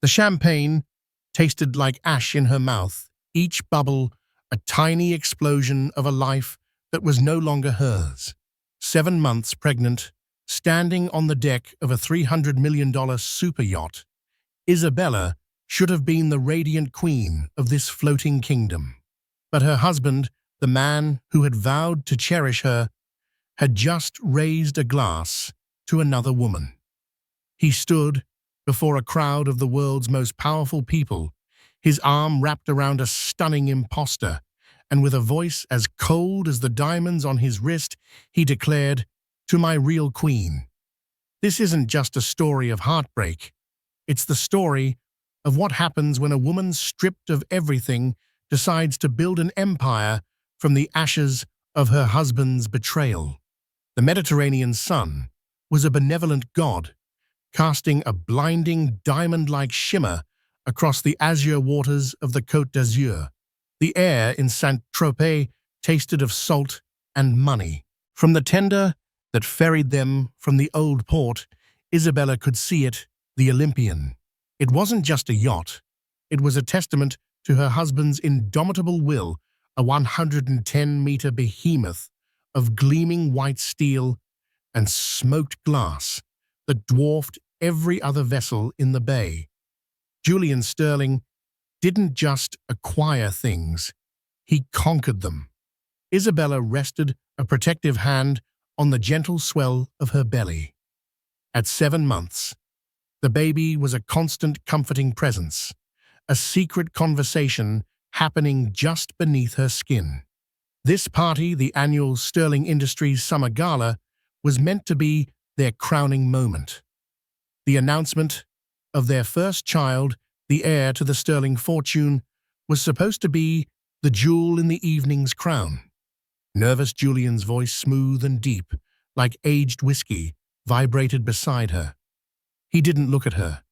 The champagne tasted like ash in her mouth, each bubble a tiny explosion of a life that was no longer hers. 7 months pregnant, standing on the deck of a $300 million super yacht, Isabella should have been the radiant queen of this floating kingdom. But her husband, the man who had vowed to cherish her, had just raised a glass to another woman. He stood before a crowd of the world's most powerful people, his arm wrapped around a stunning impostor, and with a voice as cold as the diamonds on his wrist, he declared, "To my real queen, this isn't just a story of heartbreak. It's the story of what happens when a woman stripped of everything decides to build an empire from the ashes of her husband's betrayal." The Mediterranean sun was a benevolent god, casting a blinding diamond-like shimmer across the azure waters of the Côte d'Azur. The air in Saint-Tropez tasted of salt and money. From the tender that ferried them from the old port, Isabella could see it, the Olympian. It wasn't just a yacht. It was a testament to her husband's indomitable will, a 110-meter behemoth of gleaming white steel and smoked glass that dwarfed every other vessel in the bay. Julian Sterling didn't just acquire things, he conquered them. Isabella rested a protective hand on the gentle swell of her belly. At 7 months, the baby was a constant comforting presence, a secret conversation happening just beneath her skin. This party, the annual Sterling Industries Summer Gala, was meant to be their crowning moment. The announcement of their first child, the heir to the Sterling fortune, was supposed to be the jewel in the evening's crown. Nervous Julian's voice, smooth and deep, like aged whiskey, vibrated beside her. He didn't look at her.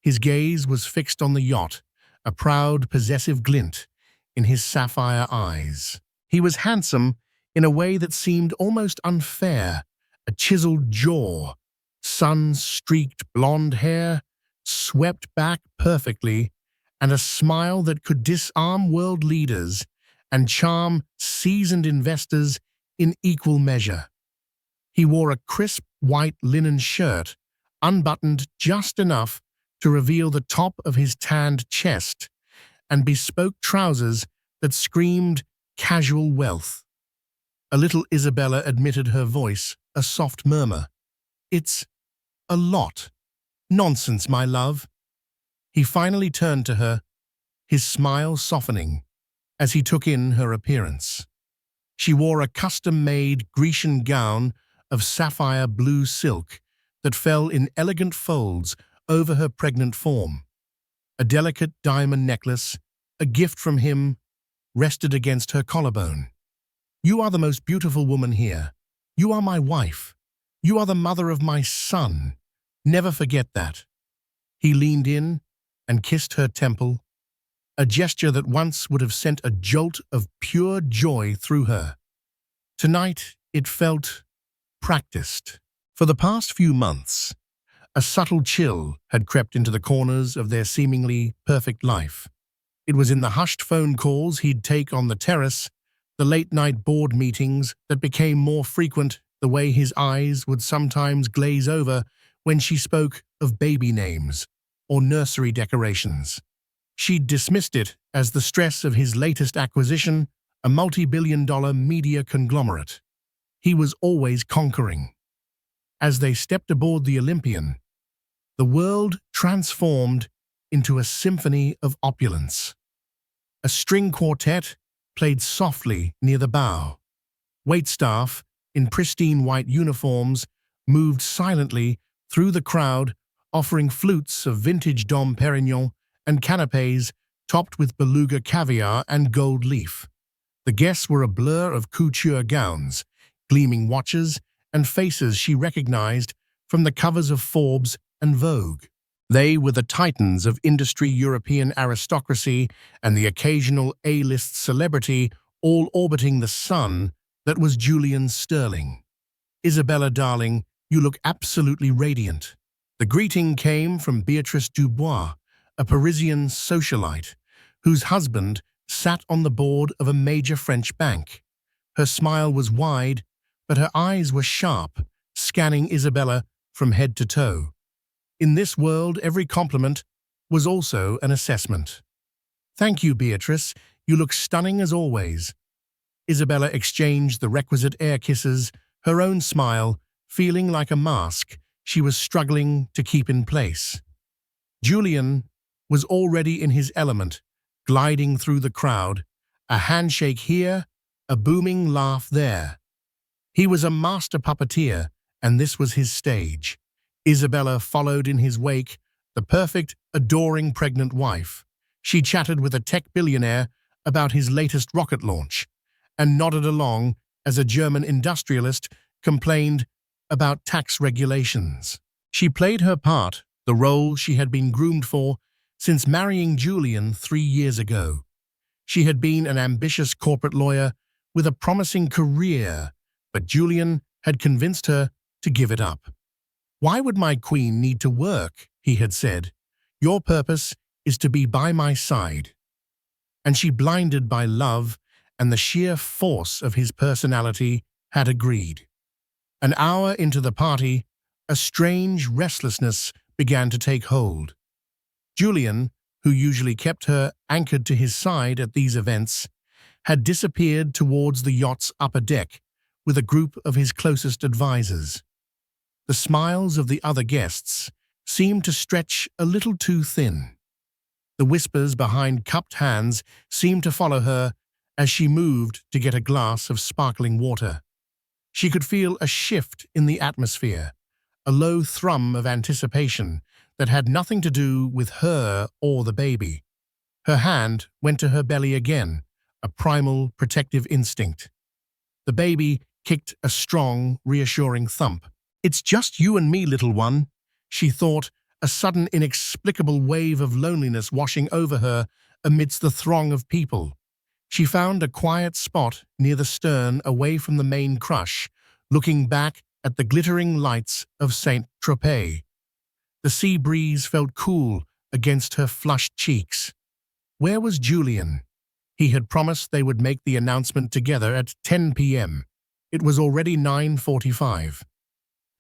His gaze was fixed on the yacht, a proud, possessive glint in his sapphire eyes. He was handsome in a way that seemed almost unfair, a chiseled jaw, sun-streaked blonde hair, swept back perfectly, and a smile that could disarm world leaders and charm seasoned investors in equal measure. He wore a crisp white linen shirt, unbuttoned just enough to reveal the top of his tanned chest, and bespoke trousers that screamed casual wealth. A little Isabella admitted, her voice a soft murmur. "It's a lot. Nonsense, my love." He finally turned to her, his smile softening as he took in her appearance. She wore a custom-made Grecian gown of sapphire blue silk that fell in elegant folds over her pregnant form. A delicate diamond necklace, a gift from him, rested against her collarbone. "You are the most beautiful woman here. You are my wife. You are the mother of my son. Never forget that." He leaned in and kissed her temple, a gesture that once would have sent a jolt of pure joy through her. Tonight, it felt practiced. For the past few months, a subtle chill had crept into the corners of their seemingly perfect life. It was in the hushed phone calls he'd take on the terrace, the late-night board meetings that became more frequent, the way his eyes would sometimes glaze over when she spoke of baby names or nursery decorations. She'd dismissed it as the stress of his latest acquisition, a multi-billion-dollar media conglomerate. He was always conquering. As they stepped aboard the Olympian, the world transformed into a symphony of opulence. A string quartet played softly near the bow. Waitstaff, in pristine white uniforms, moved silently through the crowd, offering flutes of vintage Dom Perignon and canapés topped with beluga caviar and gold leaf. The guests were a blur of couture gowns, gleaming watches, and faces she recognized from the covers of Forbes and Vogue. They were the titans of industry, European aristocracy, and the occasional A-list celebrity, all orbiting the sun that was Julian Sterling. "Isabella, darling, you look absolutely radiant." The greeting came from Beatrice Dubois, a Parisian socialite whose husband sat on the board of a major French bank. Her smile was wide, but her eyes were sharp, scanning Isabella from head to toe. In this world, every compliment was also an assessment. "Thank you, Beatrice. You look stunning as always." Isabella exchanged the requisite air kisses, her own smile feeling like a mask she was struggling to keep in place. Julian was already in his element, gliding through the crowd, a handshake here, a booming laugh there. He was a master puppeteer, and this was his stage. Isabella followed in his wake, the perfect, adoring pregnant wife. She chatted with a tech billionaire about his latest rocket launch, and nodded along as a German industrialist complained about tax regulations. She played her part, the role she had been groomed for since marrying Julian 3 years ago. She had been an ambitious corporate lawyer with a promising career, but Julian had convinced her to give it up. "Why would my queen need to work?" he had said. "Your purpose is to be by my side." And she, blinded by love and the sheer force of his personality, had agreed. An hour into the party, a strange restlessness began to take hold. Julian, who usually kept her anchored to his side at these events, had disappeared towards the yacht's upper deck with a group of his closest advisors. The smiles of the other guests seemed to stretch a little too thin. The whispers behind cupped hands seemed to follow her as she moved to get a glass of sparkling water. She could feel a shift in the atmosphere, a low thrum of anticipation that had nothing to do with her or the baby. Her hand went to her belly again, a primal protective instinct. The baby kicked a strong, reassuring thump. "It's just you and me, little one," she thought, a sudden inexplicable wave of loneliness washing over her amidst the throng of people. She found a quiet spot near the stern away from the main crush, looking back at the glittering lights of Saint-Tropez. The sea breeze felt cool against her flushed cheeks. Where was Julian? He had promised they would make the announcement together at 10 p.m. It was already 9:45.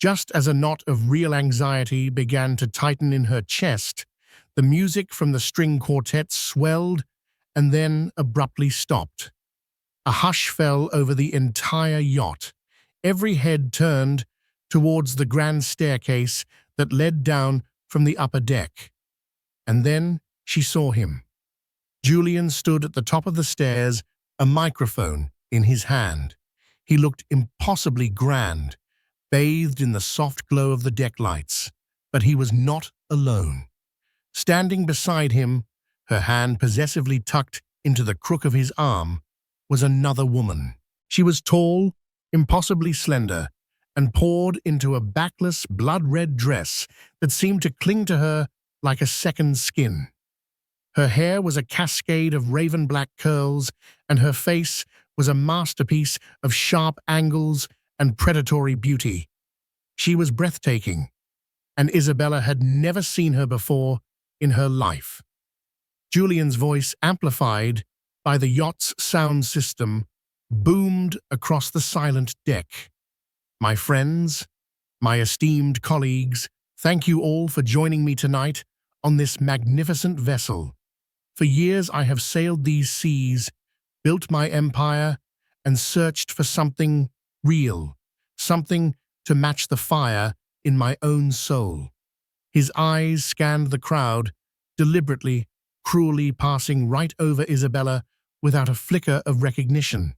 Just as a knot of real anxiety began to tighten in her chest, the music from the string quartet swelled and then abruptly stopped. A hush fell over the entire yacht. Every head turned towards the grand staircase that led down from the upper deck. And then she saw him. Julian stood at the top of the stairs, a microphone in his hand. He looked impossibly grand, bathed in the soft glow of the deck lights. But he was not alone. Standing beside him, her hand possessively tucked into the crook of his arm, was another woman. She was tall, impossibly slender, and poured into a backless, blood-red dress that seemed to cling to her like a second skin. Her hair was a cascade of raven-black curls, and her face was a masterpiece of sharp angles and predatory beauty. She was breathtaking, and Isabella had never seen her before in her life. Julian's voice, amplified by the yacht's sound system, boomed across the silent deck. "My friends, my esteemed colleagues, thank you all for joining me tonight on this magnificent vessel. For years I have sailed these seas, built my empire, and searched for something real, something to match the fire in my own soul." His eyes scanned the crowd, deliberately, cruelly passing right over Isabella without a flicker of recognition.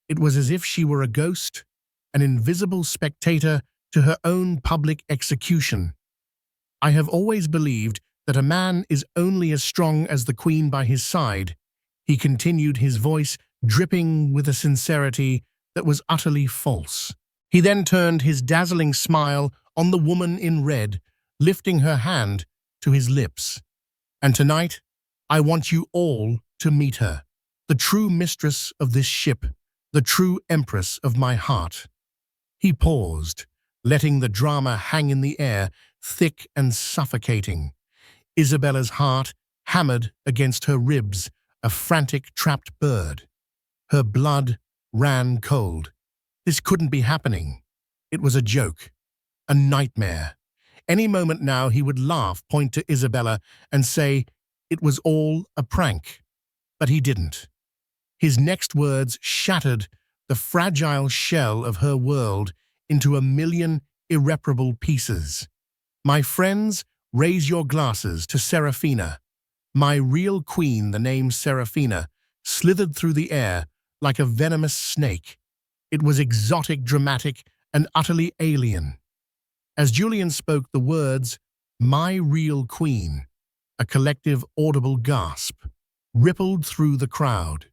It was as if she were a ghost, an invisible spectator to her own public execution. "I have always believed that a man is only as strong as the queen by his side," he continued, his voice dripping with a sincerity that was utterly false. He then turned his dazzling smile on the woman in red, lifting her hand to his lips. "And tonight, I want you all to meet her, the true mistress of this ship, the true empress of my heart." He paused, letting the drama hang in the air, thick and suffocating. Isabella's heart hammered against her ribs, a frantic trapped bird. Her blood ran cold. This couldn't be happening. It was a joke, a nightmare. Any moment now he would laugh, point to Isabella, and say it was all a prank. But he didn't. His next words shattered the fragile shell of her world into a million irreparable pieces. My friends, raise your glasses to Serafina. My real queen, the name Serafina, slithered through the air like a venomous snake. It was exotic, dramatic, and utterly alien. As Julian spoke the words, "My real queen," a collective audible gasp rippled through the crowd.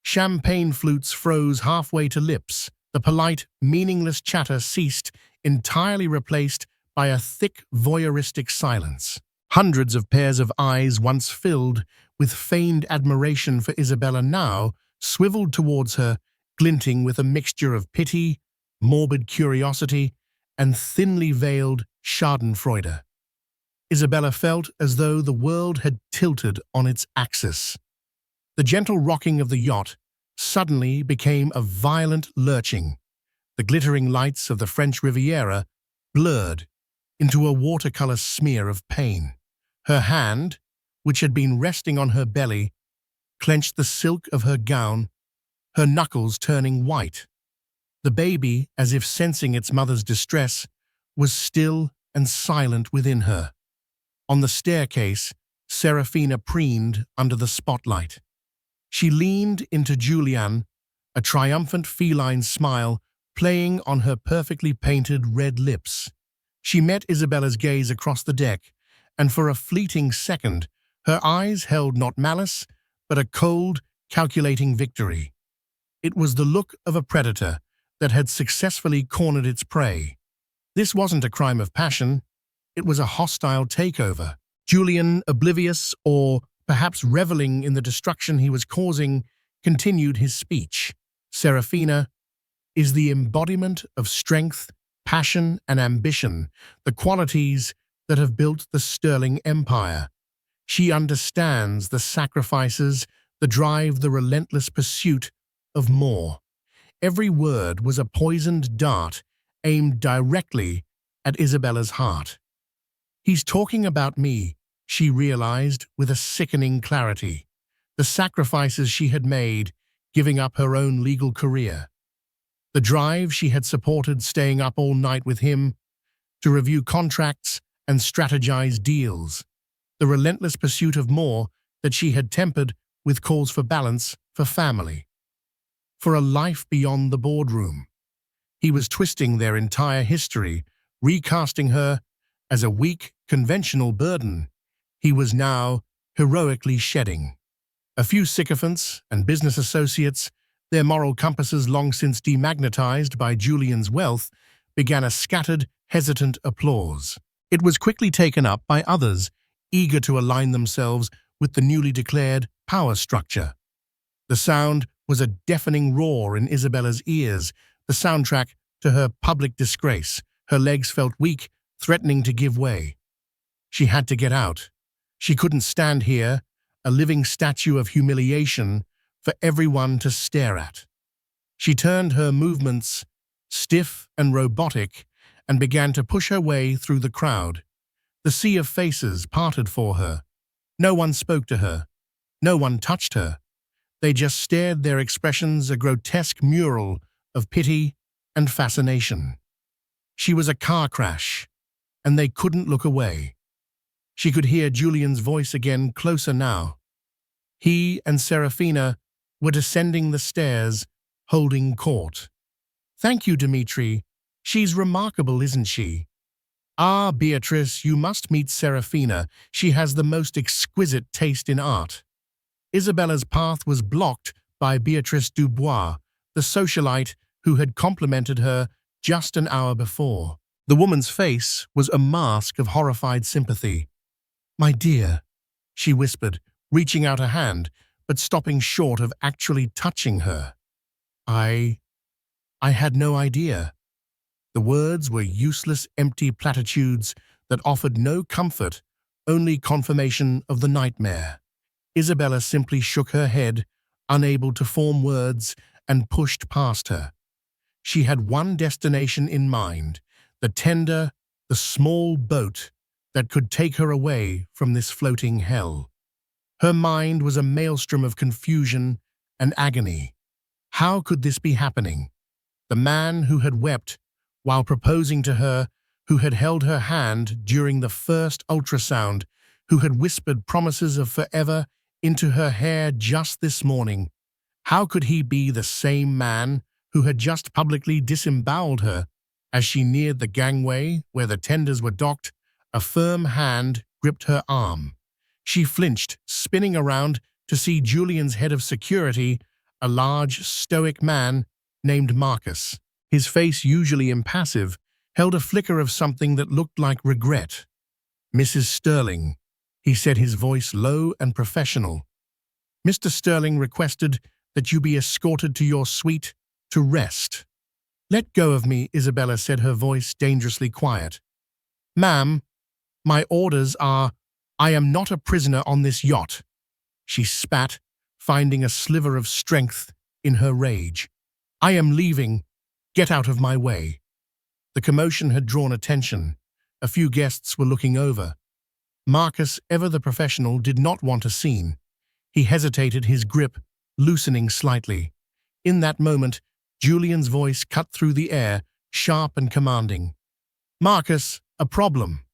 Champagne flutes froze halfway to lips. The polite, meaningless chatter ceased, entirely replaced by a thick, voyeuristic silence. Hundreds of pairs of eyes, once filled with feigned admiration for Isabella, now swiveled towards her, glinting with a mixture of pity, morbid curiosity, and thinly veiled schadenfreude. Isabella felt as though the world had tilted on its axis. The gentle rocking of the yacht suddenly became a violent lurching. The glittering lights of the French Riviera blurred into a watercolor smear of pain. Her hand, which had been resting on her belly, clenched the silk of her gown, her knuckles turning white. The baby, as if sensing its mother's distress, was still and silent within her. On the staircase, Serafina preened under the spotlight. She leaned into Julian, a triumphant feline smile playing on her perfectly painted red lips. She met Isabella's gaze across the deck, and for a fleeting second, her eyes held not malice, but a cold, calculating victory. It was the look of a predator that had successfully cornered its prey. This wasn't a crime of passion, it was a hostile takeover. Julian, oblivious or perhaps reveling in the destruction he was causing, continued his speech. Serafina is the embodiment of strength, passion, and ambition, the qualities that have built the sterling empire. She understands the sacrifices, the drive, the relentless pursuit of more. Every word was a poisoned dart aimed directly at Isabella's heart. "He's talking about me," she realized with a sickening clarity. The sacrifices she had made, giving up her own legal career. The drive she had supported, staying up all night with him to review contracts and strategize deals. The relentless pursuit of more that she had tempered with calls for balance, for family, for a life beyond the boardroom. He was twisting their entire history, recasting her as a weak, conventional burden he was now heroically shedding. A few sycophants and business associates, their moral compasses long since demagnetized by Julian's wealth, began a scattered, hesitant applause. It was quickly taken up by others, eager to align themselves with the newly declared power structure. The sound was a deafening roar in Isabella's ears, the soundtrack to her public disgrace. Her legs felt weak, threatening to give way. She had to get out. She couldn't stand here, a living statue of humiliation for everyone to stare at. She turned her movements stiff and robotic and began to push her way through the crowd. The sea of faces parted for her. No one spoke to her. No one touched her. They just stared, their expressions a grotesque mural of pity and fascination. She was a car crash, and they couldn't look away. She could hear Julian's voice again, closer now. He and Serafina were descending the stairs, holding court. "Thank you, Dmitri. She's remarkable, isn't she?" "Ah, Beatrice, you must meet Serafina. She has the most exquisite taste in art." Isabella's path was blocked by Beatrice Dubois, the socialite who had complimented her just an hour before. The woman's face was a mask of horrified sympathy. "My dear," she whispered, reaching out a hand, but stopping short of actually touching her. I had no idea." The words were useless, empty platitudes that offered no comfort, only confirmation of the nightmare. Isabella simply shook her head, unable to form words, and pushed past her. She had one destination in mind, the tender, the small boat that could take her away from this floating hell. Her mind was a maelstrom of confusion and agony. How could this be happening? The man who had wept while proposing to her, who had held her hand during the first ultrasound, who had whispered promises of forever into her hair just this morning. How could he be the same man who had just publicly disemboweled her? As she neared the gangway where the tenders were docked, a firm hand gripped her arm. She flinched, spinning around to see Julian's head of security, a large, stoic man named Marcus. His face, usually impassive, held a flicker of something that looked like regret. "Mrs. Sterling," he said, his voice low and professional. "Mr. Sterling requested that you be escorted to your suite to rest." "Let go of me," Isabella said, her voice dangerously quiet. "Ma'am, my orders are, I am not a prisoner on this yacht." She spat, finding a sliver of strength in her rage. "I am leaving. Get out of my way." The commotion had drawn attention. A few guests were looking over. Marcus, ever the professional, did not want a scene. He hesitated, his grip loosening slightly. In that moment, Julian's voice cut through the air, sharp and commanding. "Marcus, a problem."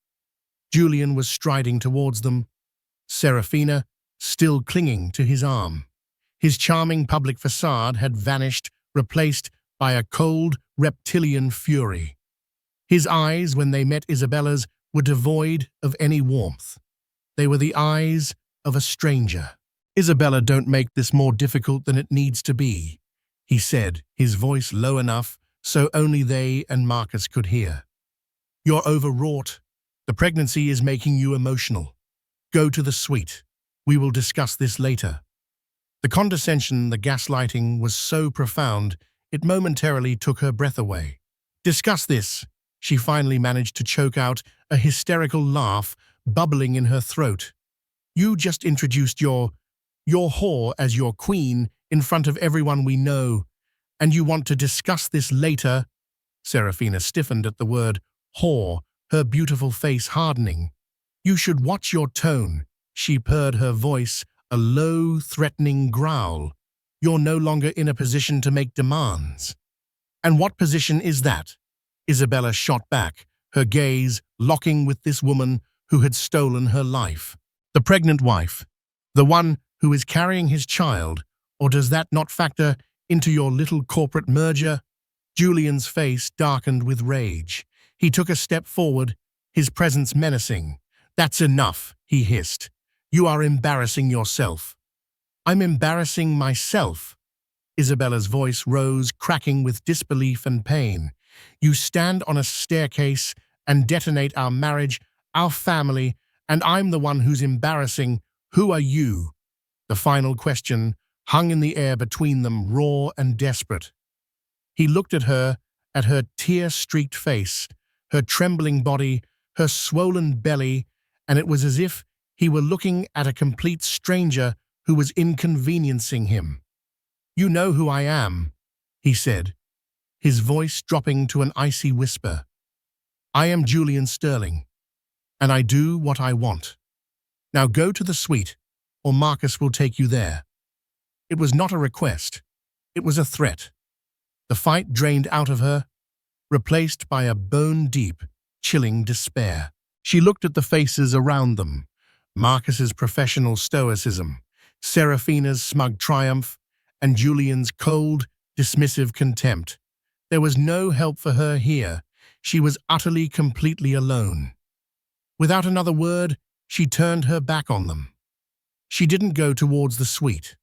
Julian was striding towards them, Serafina still clinging to his arm. His charming public facade had vanished, replaced by a cold, reptilian fury. His eyes, when they met Isabella's, were devoid of any warmth. They were the eyes of a stranger. "Isabella, don't make this more difficult than it needs to be," he said, his voice low enough so only they and Marcus could hear. "You're overwrought. The pregnancy is making you emotional. Go to the suite. We will discuss this later." The condescension, the gaslighting was so profound, it momentarily took her breath away. "Discuss this." She finally managed to choke out, a hysterical laugh bubbling in her throat. "You just introduced your whore as your queen in front of everyone we know, and you want to discuss this later?" Serafina stiffened at the word whore, her beautiful face hardening. "You should watch your tone," she purred, her voice a low, threatening growl. "You're no longer in a position to make demands." "And what position is that?" Isabella shot back, her gaze locking with this woman who had stolen her life. "The pregnant wife, the one who is carrying his child, or does that not factor into your little corporate merger?" Julian's face darkened with rage. He took a step forward, his presence menacing. "That's enough," he hissed. "You are embarrassing yourself." "I'm embarrassing myself." Isabella's voice rose, cracking with disbelief and pain. "You stand on a staircase and detonate our marriage, our family, and I'm the one who's embarrassing. Who are you?" The final question hung in the air between them, raw and desperate. He looked at her tear-streaked face, her trembling body, her swollen belly, and it was as if he were looking at a complete stranger who was inconveniencing him. "You know who I am," he said, his voice dropping to an icy whisper. "I am Julian Sterling, and I do what I want. Now go to the suite, or Marcus will take you there." It was not a request. It was a threat. The fight drained out of her, replaced by a bone-deep, chilling despair. She looked at the faces around them, Marcus's professional stoicism, Serafina's smug triumph, and Julian's cold, dismissive contempt. There was no help for her here. She was utterly, completely alone. Without another word, she turned her back on them. She didn't go towards the suite.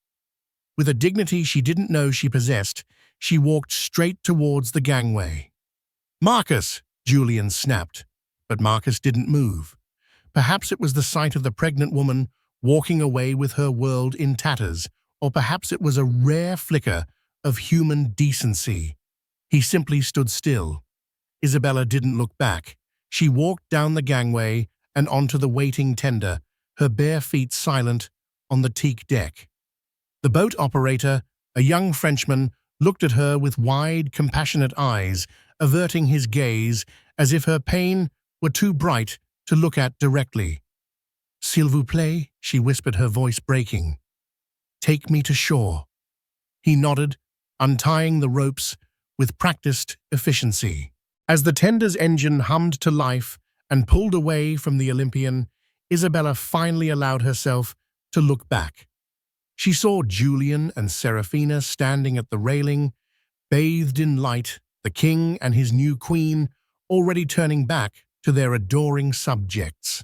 With a dignity she didn't know she possessed, she walked straight towards the gangway. "Marcus!" Julian snapped, but Marcus didn't move. Perhaps it was the sight of the pregnant woman walking away with her world in tatters, or perhaps it was a rare flicker of human decency. He simply stood still. Isabella didn't look back. She walked down the gangway, and onto the waiting tender, her bare feet silent on the teak deck. The boat operator, a young Frenchman, looked at her with wide, compassionate eyes, averting his gaze as if her pain were too bright to look at directly. "S'il vous plaît," she whispered, her voice breaking. "Take me to shore." He nodded, untying the ropes with practiced efficiency. As the tender's engine hummed to life and pulled away from the Olympian, Isabella finally allowed herself to look back. She saw Julian and Serafina standing at the railing, bathed in light, the king and his new queen already turning back to their adoring subjects.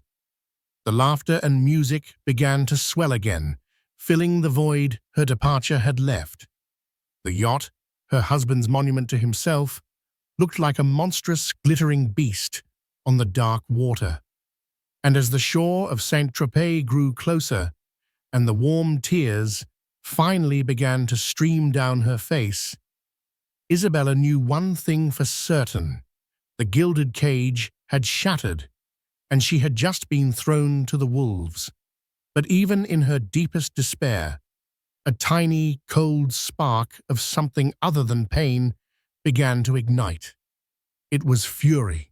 The laughter and music began to swell again, filling the void her departure had left. The yacht, her husband's monument to himself, looked like a monstrous, glittering beast on the dark water. And as the shore of Saint-Tropez grew closer, and the warm tears finally began to stream down her face, Isabella knew one thing for certain: the gilded cage had shattered, and she had just been thrown to the wolves. But even in her deepest despair, a tiny, cold spark of something other than pain began to ignite. It was fury,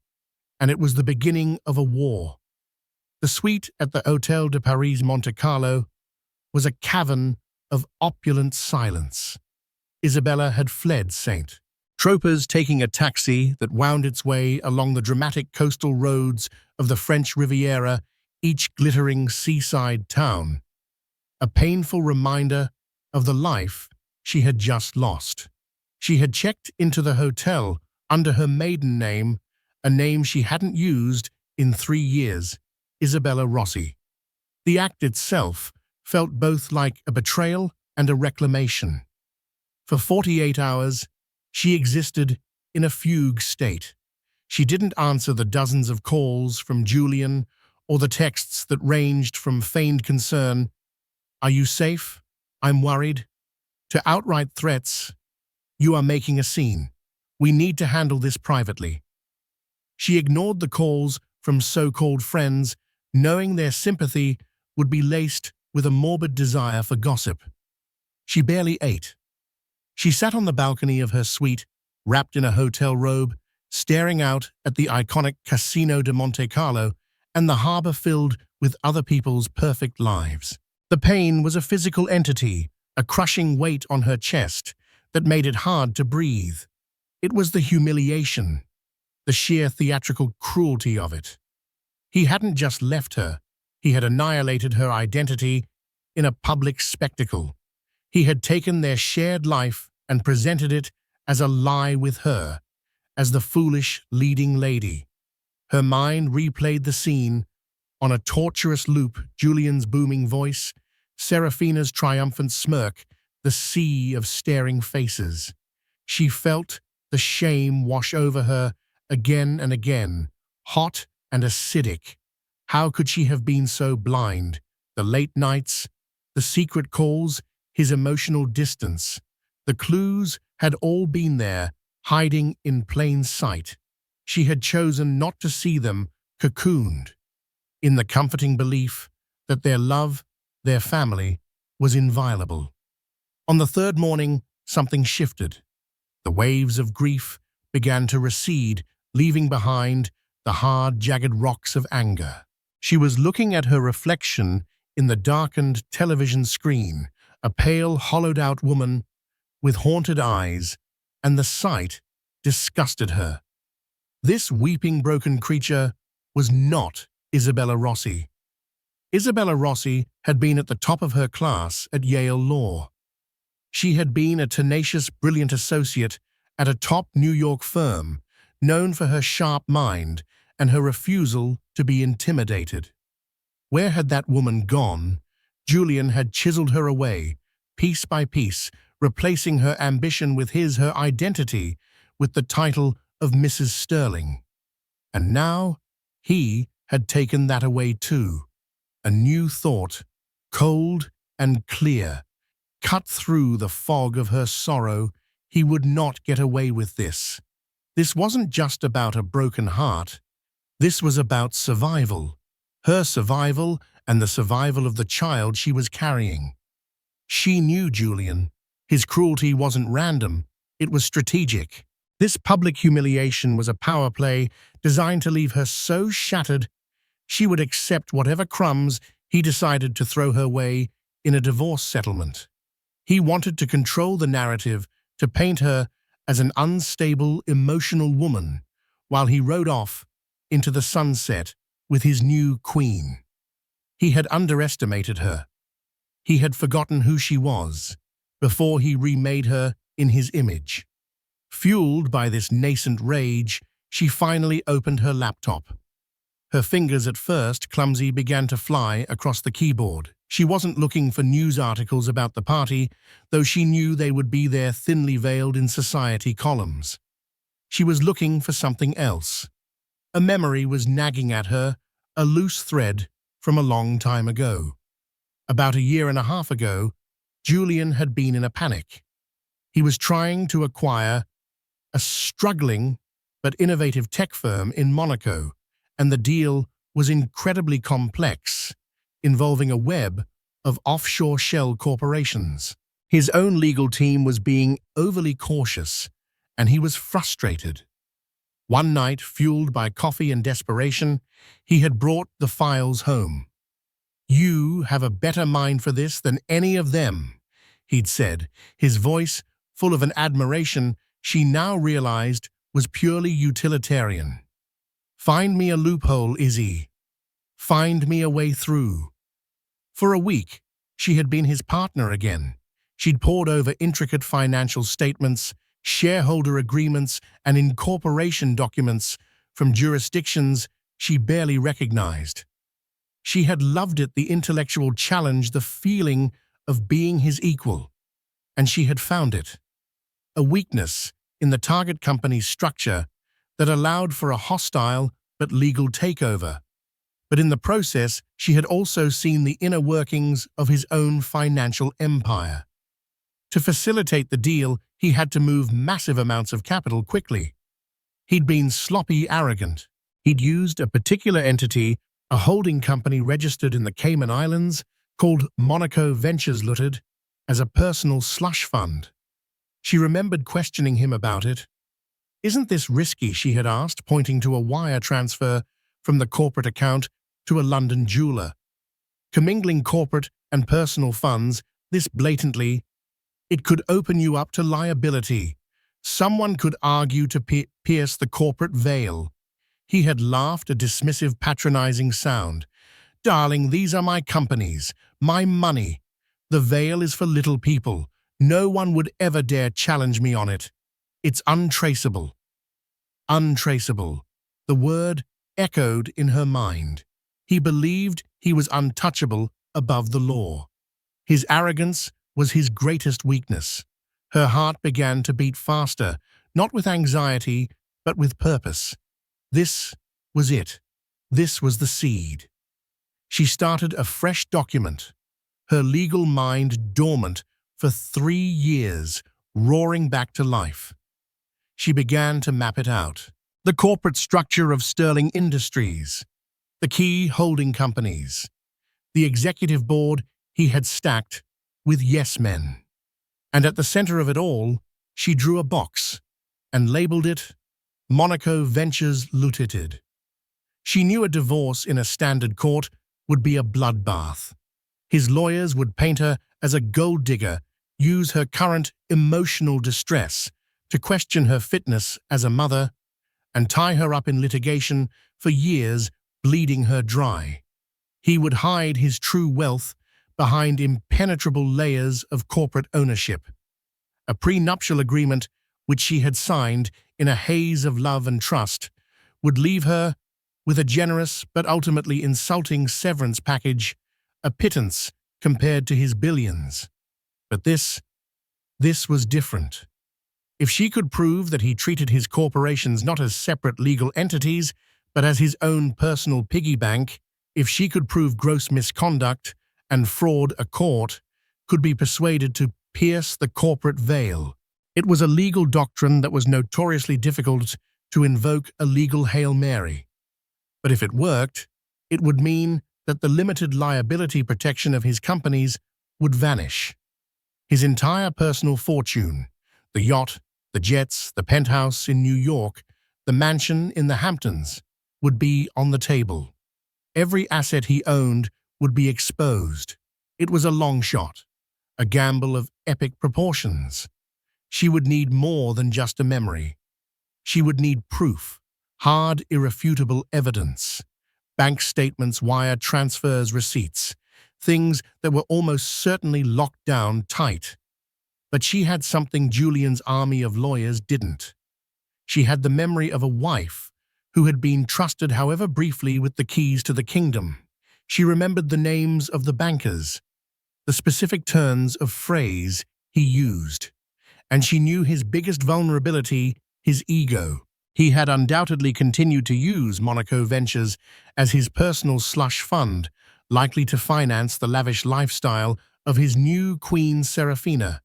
and it was the beginning of a war. The suite at the Hôtel de Paris Monte Carlo was a cavern of opulent silence. Isabella had fled St. Tropez, taking a taxi that wound its way along the dramatic coastal roads of the French Riviera, each glittering seaside town. A painful reminder of the life she had just lost. She had checked into the hotel under her maiden name, a name she hadn't used in 3 years, Isabella Rossi. The act itself felt both like a betrayal and a reclamation. For 48 hours, she existed in a fugue state. She didn't answer the dozens of calls from Julian or the texts that ranged from feigned concern, "Are you safe? I'm worried," to outright threats, "You are making a scene. We need to handle this privately." She ignored the calls from so-called friends, knowing their sympathy would be laced with a morbid desire for gossip. She barely ate. She sat on the balcony of her suite, wrapped in a hotel robe, staring out at the iconic Casino de Monte Carlo and the harbor filled with other people's perfect lives. The pain was a physical entity, a crushing weight on her chest that made it hard to breathe. It was the humiliation, the sheer theatrical cruelty of it. He hadn't just left her, he had annihilated her identity in a public spectacle. He had taken their shared life and presented it as a lie with her, as the foolish leading lady. Her mind replayed the scene on a torturous loop: Julian's booming voice, Serafina's triumphant smirk, the sea of staring faces. She felt the shame wash over her again and again, hot and acidic. How could she have been so blind? The late nights, the secret calls, his emotional distance. The clues had all been there, hiding in plain sight. She had chosen not to see them, cocooned in the comforting belief that their love, their family, was inviolable. On the third morning, something shifted. The waves of grief began to recede, leaving behind the hard, jagged rocks of anger. She was looking at her reflection in the darkened television screen, a pale, hollowed-out woman with haunted eyes, and the sight disgusted her. This weeping, broken creature was not Isabella Rossi. Isabella Rossi had been at the top of her class at Yale Law. She had been a tenacious, brilliant associate at a top New York firm, known for her sharp mind and her refusal to be intimidated. Where had that woman gone? Julian had chiseled her away, piece by piece, replacing her ambition with her identity, with the title of Mrs. Sterling. And now he had taken that away too. A new thought, cold and clear, cut through the fog of her sorrow. He would not get away with this. This wasn't just about a broken heart. This was about survival. her survival and the survival of the child she was carrying. She knew Julian. His cruelty wasn't random, it was strategic. This public humiliation was a power play designed to leave her so shattered she would accept whatever crumbs he decided to throw her way in a divorce settlement. He wanted to control the narrative, to paint her as an unstable, emotional woman, while he rode off into the sunset with his new queen. He had underestimated her. He had forgotten who she was before he remade her in his image. Fueled by this nascent rage, she finally opened her laptop. Her fingers, at first clumsy, began to fly across the keyboard. She wasn't looking for news articles about the party, though she knew they would be there thinly veiled in society columns. She was looking for something else. A memory was nagging at her, a loose thread from a long time ago. About a year and a half ago, Julian had been in a panic. He was trying to acquire a struggling but innovative tech firm in Monaco, and the deal was incredibly complex, involving a web of offshore shell corporations. His own legal team was being overly cautious, and he was frustrated. One night, fueled by coffee and desperation, he had brought the files home. "You have a better mind for this than any of them," he'd said, his voice full of an admiration she now realized was purely utilitarian. "Find me a loophole, Izzy. Find me a way through." For a week, she had been his partner again. She'd pored over intricate financial statements, shareholder agreements, and incorporation documents from jurisdictions she barely recognized. She had loved it, the intellectual challenge, the feeling of being his equal. And she had found it. A weakness in the target company's structure that allowed for a hostile but legal takeover. But in the process, she had also seen the inner workings of his own financial empire. To facilitate the deal, he had to move massive amounts of capital quickly. He'd been sloppy arrogant. He'd used a particular entity, a holding company registered in the Cayman Islands called Monaco Ventures Limited, as a personal slush fund. She remembered questioning him about it. "Isn't this risky?" she had asked, pointing to a wire transfer from the corporate account to a London jeweler. Commingling corporate and personal funds, this blatantly, it could open you up to liability. Someone could argue to pierce the corporate veil. He had laughed, a dismissive, patronizing sound. "Darling, these are my companies, my money. The veil is for little people. No one would ever dare challenge me on it. It's untraceable." Untraceable. The word echoed in her mind. He believed he was untouchable above the law. His arrogance was his greatest weakness. Her heart began to beat faster, not with anxiety, but with purpose. This was it. This was the seed. She started a fresh document, her legal mind dormant for 3 years, roaring back to life. She began to map it out. The corporate structure of Sterling Industries, the key holding companies, the executive board he had stacked with yes men. And at the center of it all, she drew a box and labeled it Monaco Ventures Limited. She knew a divorce in a standard court would be a bloodbath. His lawyers would paint her as a gold digger, use her current emotional distress to question her fitness as a mother, and tie her up in litigation for years, bleeding her dry. He would hide his true wealth behind impenetrable layers of corporate ownership. A prenuptial agreement, which she had signed in a haze of love and trust, would leave her with a generous but ultimately insulting severance package, a pittance compared to his billions. But this was different. If she could prove that he treated his corporations not as separate legal entities, but as his own personal piggy bank, if she could prove gross misconduct and fraud, a court could be persuaded to pierce the corporate veil. It was a legal doctrine that was notoriously difficult to invoke, a legal Hail Mary. But if it worked, It would mean that the limited liability protection of his companies would vanish. His entire personal fortune, the yacht, the jets, the penthouse in New York, the mansion in the Hamptons, would be on the table. Every asset he owned would be exposed. It was a long shot, a gamble of epic proportions. She would need more than just a memory. She would need proof, hard, irrefutable evidence, bank statements, wire transfers, receipts, things that were almost certainly locked down tight. But she had something Julian's army of lawyers didn't. She had the memory of a wife who had been trusted, however briefly, with the keys to the kingdom. She remembered the names of the bankers, the specific turns of phrase he used, and she knew his biggest vulnerability, his ego. He had undoubtedly continued to use Monaco Ventures as his personal slush fund, likely to finance the lavish lifestyle of his new Queen Seraphina.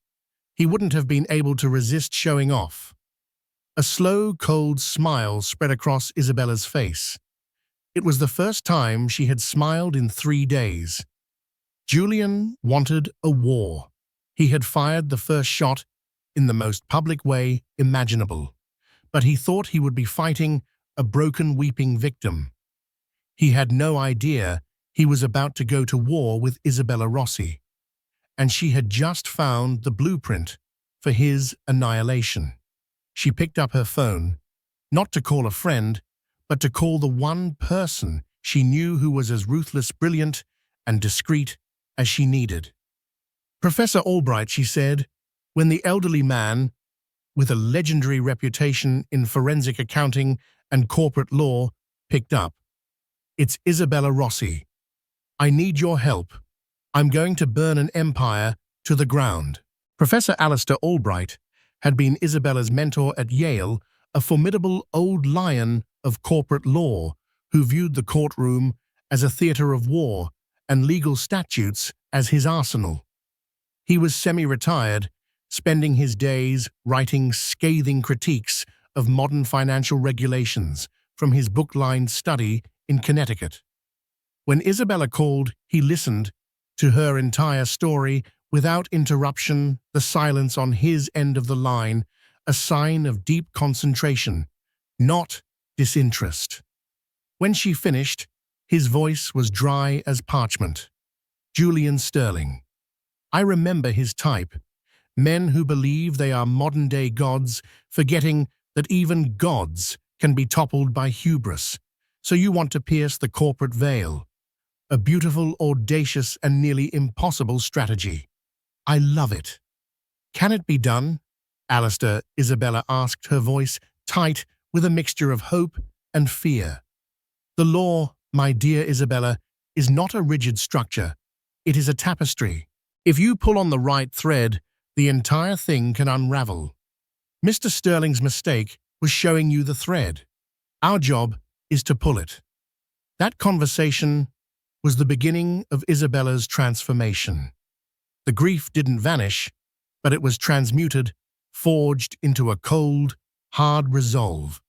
He wouldn't have been able to resist showing off. A slow, cold smile spread across Isabella's face. It was the first time she had smiled in 3 days. Julian wanted a war. He had fired the first shot in the most public way imaginable, but he thought he would be fighting a broken, weeping victim. He had no idea he was about to go to war with Isabella Rossi, and she had just found the blueprint for his annihilation. She picked up her phone, not to call a friend, but to call the one person she knew who was as ruthless, brilliant, and discreet as she needed. Professor Albright, she said, when the elderly man, with a legendary reputation in forensic accounting and corporate law, picked up. It's Isabella Rossi. I need your help. I'm going to burn an empire to the ground. Professor Alistair Albright had been Isabella's mentor at Yale, a formidable old lion of corporate law who viewed the courtroom as a theater of war and legal statutes as his arsenal. He was semi-retired, spending his days writing scathing critiques of modern financial regulations from his book-lined study in Connecticut. When Isabella called, he listened to her entire story without interruption, the silence on his end of the line, a sign of deep concentration, not disinterest. When she finished, his voice was dry as parchment. Julian Sterling. I remember his type. Men who believe they are modern-day gods, forgetting that even gods can be toppled by hubris. So you want to pierce the corporate veil. A beautiful, audacious, and nearly impossible strategy. I love it. Can it be done? Alistair, Isabella asked, her voice tight with a mixture of hope and fear. The law, my dear Isabella, is not a rigid structure. It is a tapestry. If you pull on the right thread, the entire thing can unravel. Mr. Sterling's mistake was showing you the thread. Our job is to pull it. That conversation was the beginning of Isabella's transformation. The grief didn't vanish, but it was transmuted, forged into a cold, hard resolve.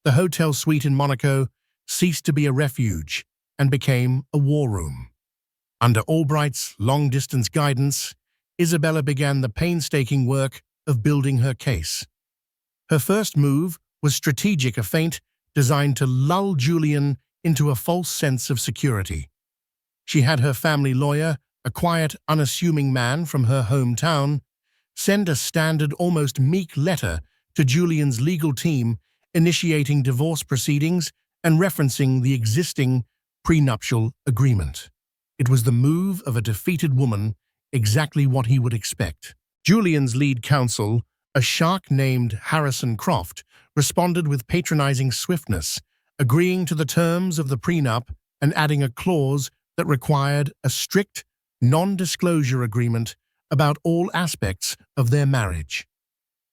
The hotel suite in Monaco ceased to be a refuge and became a war room. Under Albright's long-distance guidance, Isabella began the painstaking work of building her case. Her first move was strategic, a feint designed to lull Julian into a false sense of security. She had her family lawyer, a quiet, unassuming man from her hometown, send a standard, almost meek letter to Julian's legal team, initiating divorce proceedings and referencing the existing prenuptial agreement. It was the move of a defeated woman, exactly what he would expect. Julian's lead counsel, a shark named Harrison Croft, responded with patronizing swiftness, agreeing to the terms of the prenup and adding a clause that required a strict, non-disclosure agreement about all aspects of their marriage.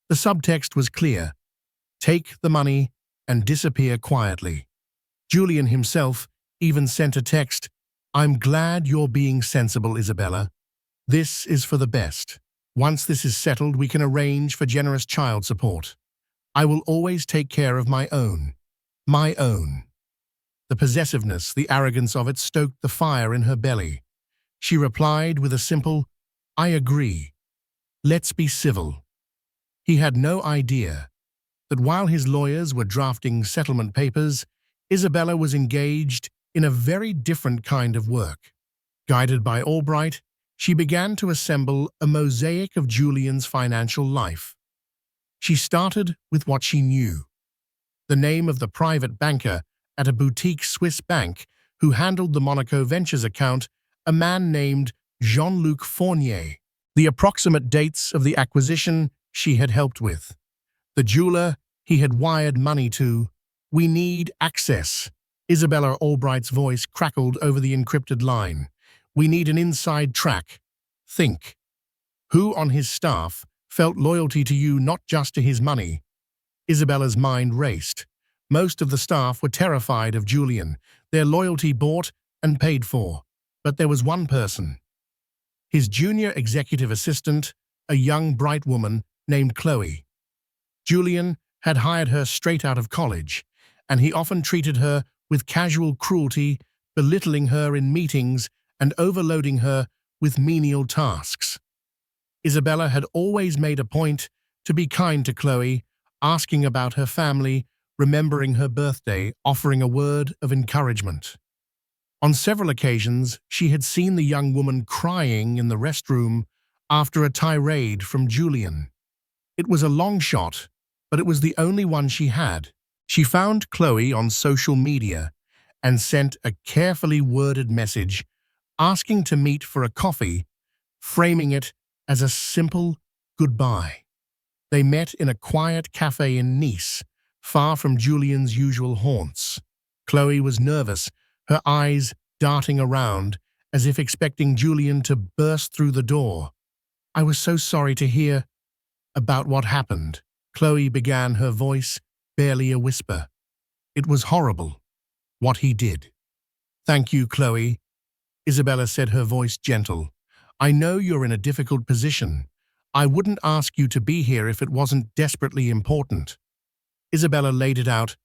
The subtext was clear: take the money and disappear quietly. Julian himself even sent a text: I'm glad you're being sensible, Isabella. This is for the best. Once this is settled, we can arrange for generous child support. I will always take care of my own. My own. The possessiveness, the arrogance of it stoked the fire in her belly. She replied with a simple, "I agree. Let's be civil." He had no idea that while his lawyers were drafting settlement papers, Isabella was engaged in a very different kind of work. Guided by Albright, she began to assemble a mosaic of Julian's financial life. She started with what she knew: the name of the private banker at a boutique Swiss bank who handled the Monaco Ventures account, a man named Jean-Luc Fournier. The approximate dates of the acquisition she had helped with. The jeweler he had wired money to. "We need access." Isabella Albright's voice crackled over the encrypted line. "We need an inside track. Think. Who on his staff felt loyalty to you, not just to his money?" Isabella's mind raced. Most of the staff were terrified of Julian, their loyalty bought and paid for. But there was one person. His junior executive assistant, a young, bright woman named Chloe. Julian had hired her straight out of college, and he often treated her with casual cruelty, belittling her in meetings and overloading her with menial tasks. Isabella had always made a point to be kind to Chloe, asking about her family, remembering her birthday, offering a word of encouragement. On several occasions, she had seen the young woman crying in the restroom after a tirade from Julian. It was a long shot, but it was the only one she had. She found Chloe on social media and sent a carefully worded message asking to meet for a coffee, framing it as a simple goodbye. They met in a quiet cafe in Nice, far from Julian's usual haunts. Chloe was nervous, her eyes darting around as if expecting Julian to burst through the door. "I was so sorry to hear about what happened," Chloe began, her voice barely a whisper. "It was horrible, what he did." "Thank you, Chloe," Isabella said, her voice gentle. "I know you're in a difficult position. I wouldn't ask you to be here if it wasn't desperately important." Isabella laid it out,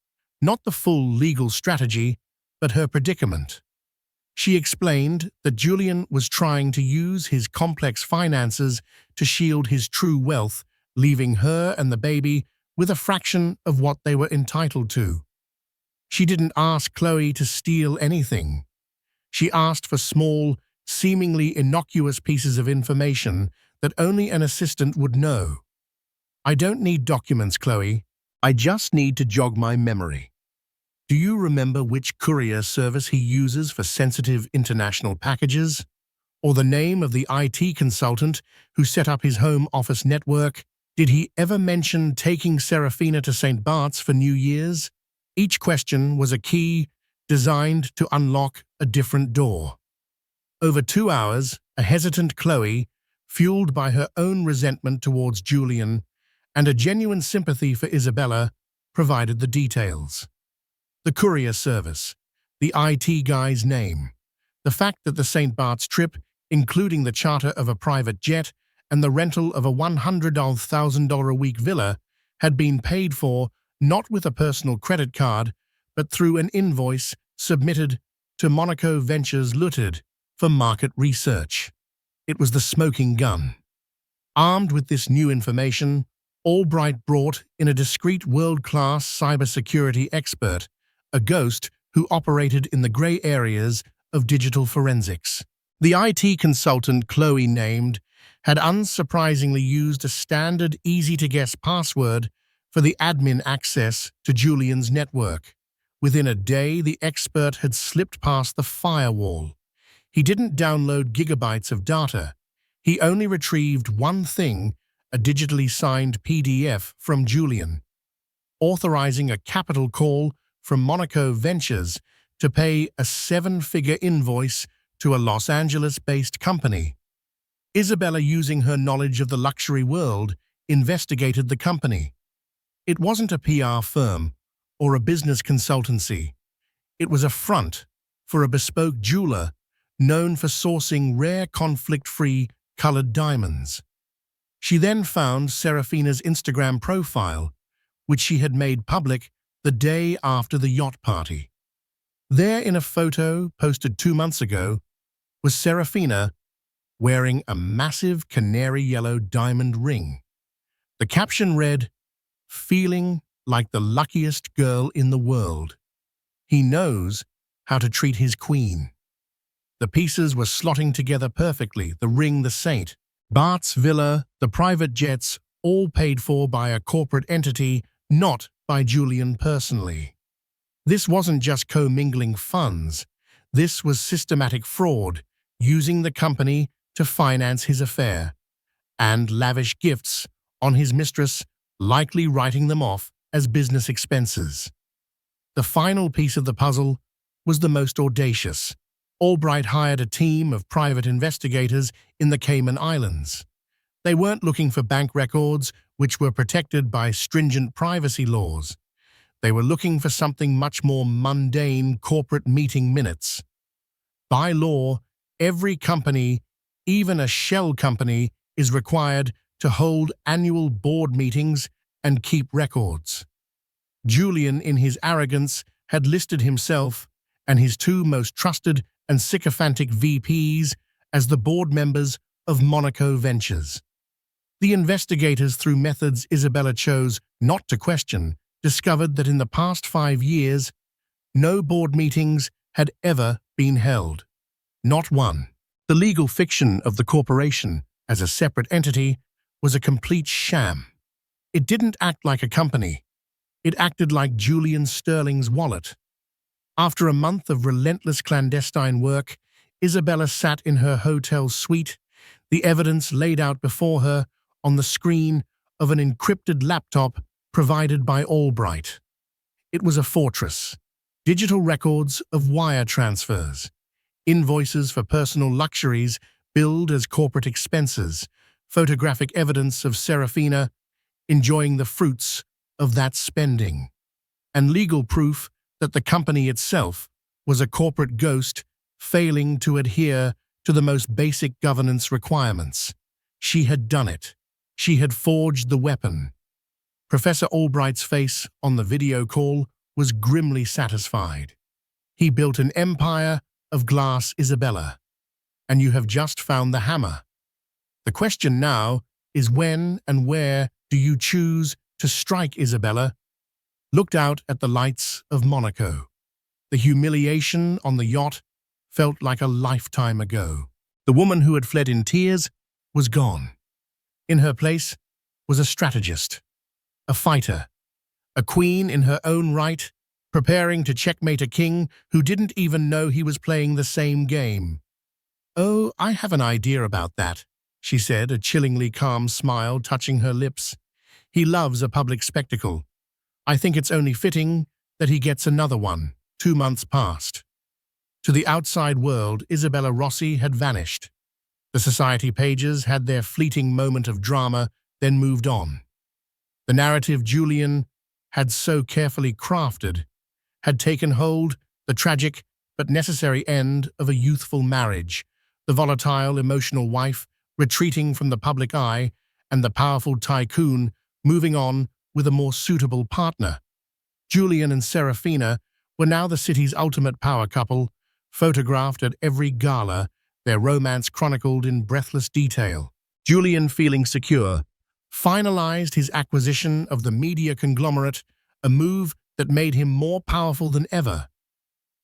not the full legal strategy, but her predicament. She explained that Julian was trying to use his complex finances to shield his true wealth, leaving her and the baby with a fraction of what they were entitled to. She didn't ask Chloe to steal anything. She asked for small, seemingly innocuous pieces of information that only an assistant would know. "I don't need documents, Chloe. I just need to jog my memory. Do you remember which courier service he uses for sensitive international packages? Or the name of the IT consultant who set up his home office network? Did he ever mention taking Serafina to St. Bart's for New Year's?" Each question was a key designed to unlock a different door. Over 2 hours, a hesitant Chloe, fueled by her own resentment towards Julian and a genuine sympathy for Isabella, provided the details. The courier service, the IT guy's name, the fact that the St. Bart's trip, including the charter of a private jet and the rental of a $100,000 a week villa, had been paid for not with a personal credit card, but through an invoice submitted to Monaco Ventures Limited for market research. It was the smoking gun. Armed with this new information, Albright brought in a discreet world-class cybersecurity expert, a ghost who operated in the gray areas of digital forensics. The IT consultant Chloe named had unsurprisingly used a standard, easy-to-guess password for the admin access to Julian's network. Within a day, the expert had slipped past the firewall. He didn't download gigabytes of data. He only retrieved one thing, a digitally signed PDF from Julian, authorizing a capital call from Monaco Ventures to pay a 7-figure invoice to a Los Angeles-based company. Isabella, using her knowledge of the luxury world, investigated the company. It wasn't a PR firm or a business consultancy. It was a front for a bespoke jeweler known for sourcing rare conflict-free colored diamonds. She then found Serafina's Instagram profile, which she had made public the day after the yacht party. There in a photo posted 2 months ago was Serafina wearing a massive canary yellow diamond ring. The caption read, "Feeling like the luckiest girl in the world. He knows how to treat his queen." The pieces were slotting together perfectly, the ring, the saint, Bart's villa, the private jets, all paid for by a corporate entity, not by Julian personally. This wasn't just commingling funds. This was systematic fraud, using the company to finance his affair, and lavish gifts on his mistress, likely writing them off as business expenses. The final piece of the puzzle was the most audacious. Albright hired a team of private investigators in the Cayman Islands. They weren't looking for bank records, which were protected by stringent privacy laws. They were looking for something much more mundane: corporate meeting minutes. By law, every company, even a shell company, is required to hold annual board meetings and keep records. Julian, in his arrogance, had listed himself and his two most trusted and sycophantic VPs as the board members of Monaco Ventures. The investigators, through methods Isabella chose not to question, discovered that in the past 5 years, no board meetings had ever been held. Not one. The legal fiction of the corporation as a separate entity was a complete sham. It didn't act like a company. It acted like Julian Sterling's wallet. After a month of relentless clandestine work, Isabella sat in her hotel suite, the evidence laid out before her on the screen of an encrypted laptop provided by Albright. It was a fortress. Digital records of wire transfers, invoices for personal luxuries billed as corporate expenses, photographic evidence of Serafina enjoying the fruits of that spending, and legal proof that the company itself was a corporate ghost failing to adhere to the most basic governance requirements. She had done it. She had forged the weapon. Professor Albright's face on the video call was grimly satisfied. He built an empire of glass, Isabella, and you have just found the hammer. The question now is, when and where do you choose to strike, Isabella? Looked out at the lights of Monaco. The humiliation on the yacht felt like a lifetime ago. The woman who had fled in tears was gone. In her place was a strategist, a fighter, a queen in her own right, preparing to checkmate a king who didn't even know he was playing the same game. "Oh, I have an idea about that," she said, a chillingly calm smile touching her lips. "He loves a public spectacle. I think it's only fitting that he gets another one." 2 months passed. To the outside world, Isabella Rossi had vanished. The society pages had their fleeting moment of drama, then moved on. The narrative Julian had so carefully crafted had taken hold, the tragic but necessary end of a youthful marriage, the volatile, emotional wife retreating from the public eye, and the powerful tycoon moving on with a more suitable partner. Julian and Serafina were now the city's ultimate power couple, photographed at every gala, their romance chronicled in breathless detail. Julian, feeling secure, finalized his acquisition of the media conglomerate, a move that made him more powerful than ever.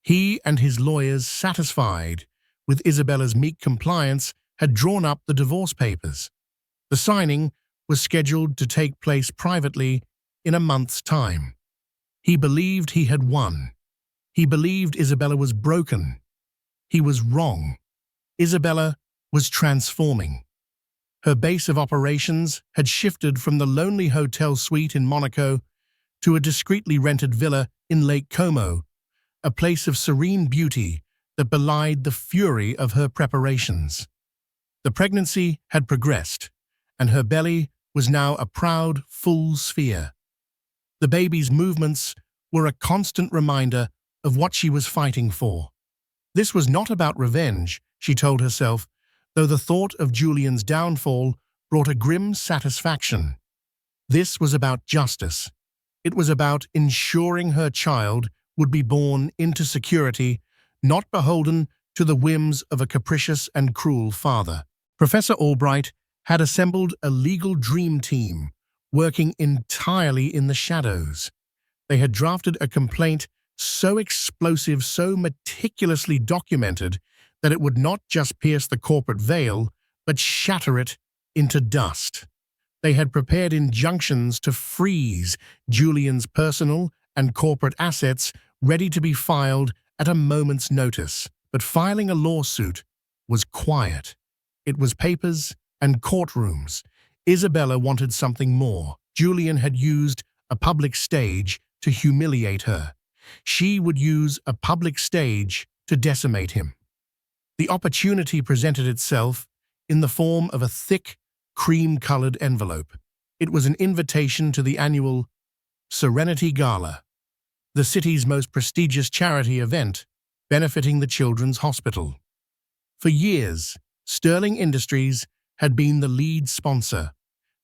He and his lawyers, satisfied with Isabella's meek compliance, had drawn up the divorce papers. The signing was scheduled to take place privately in a month's time. He believed he had won. He believed Isabella was broken. He was wrong. Isabella was transforming. Her base of operations had shifted from the lonely hotel suite in Monaco to a discreetly rented villa in Lake Como, a place of serene beauty that belied the fury of her preparations. The pregnancy had progressed, and her belly was now a proud, full sphere. The baby's movements were a constant reminder of what she was fighting for. This was not about revenge, she told herself, though the thought of Julian's downfall brought a grim satisfaction. This was about justice. It was about ensuring her child would be born into security, not beholden to the whims of a capricious and cruel father. Professor Albright had assembled a legal dream team, working entirely in the shadows. They had drafted a complaint so explosive, so meticulously documented, that it would not just pierce the corporate veil, but shatter it into dust. They had prepared injunctions to freeze Julian's personal and corporate assets, ready to be filed at a moment's notice. But filing a lawsuit was quiet. It was papers and courtrooms. Isabella wanted something more. Julian had used a public stage to humiliate her. She would use a public stage to decimate him. The opportunity presented itself in the form of a thick, cream-colored envelope. It was an invitation to the annual Serenity Gala, the city's most prestigious charity event benefiting the Children's Hospital. For years, Sterling Industries had been the lead sponsor.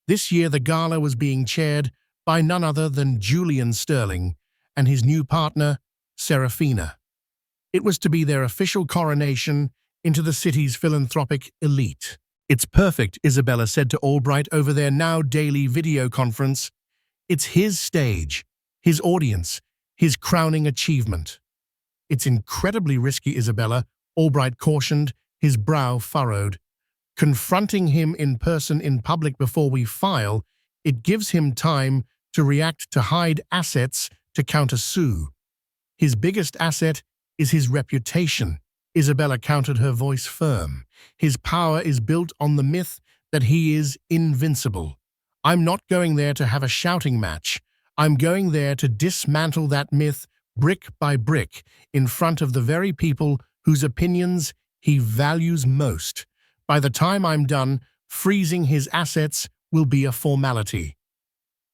This year the gala was being chaired by none other than Julian Sterling and his new partner, Serafina. It was to be their official coronation into the city's philanthropic elite. "It's perfect," Isabella said to Albright over their now daily video conference. "It's his stage, his audience, his crowning achievement." "It's incredibly risky, Isabella," Albright cautioned, his brow furrowed. "Confronting him in person in public before we file, it gives him time to react, to hide assets, to countersue. His biggest asset is his reputation." Isabella countered, her voice firm. "His power is built on the myth that he is invincible. I'm not going there to have a shouting match. I'm going there to dismantle that myth brick by brick in front of the very people whose opinions he values most. By the time I'm done, freezing his assets will be a formality."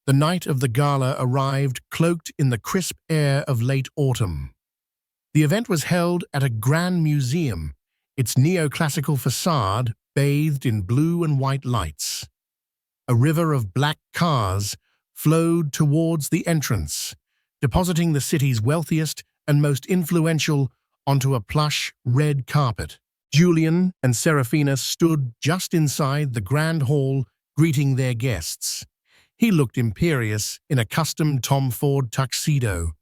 The night of the gala arrived, cloaked in the crisp air of late autumn. The event was held at a grand museum, its neoclassical facade bathed in blue and white lights. A river of black cars flowed towards the entrance, depositing the city's wealthiest and most influential onto a plush red carpet. Julian and Serafina stood just inside the grand hall, greeting their guests. He looked imperious in a custom Tom Ford tuxedo.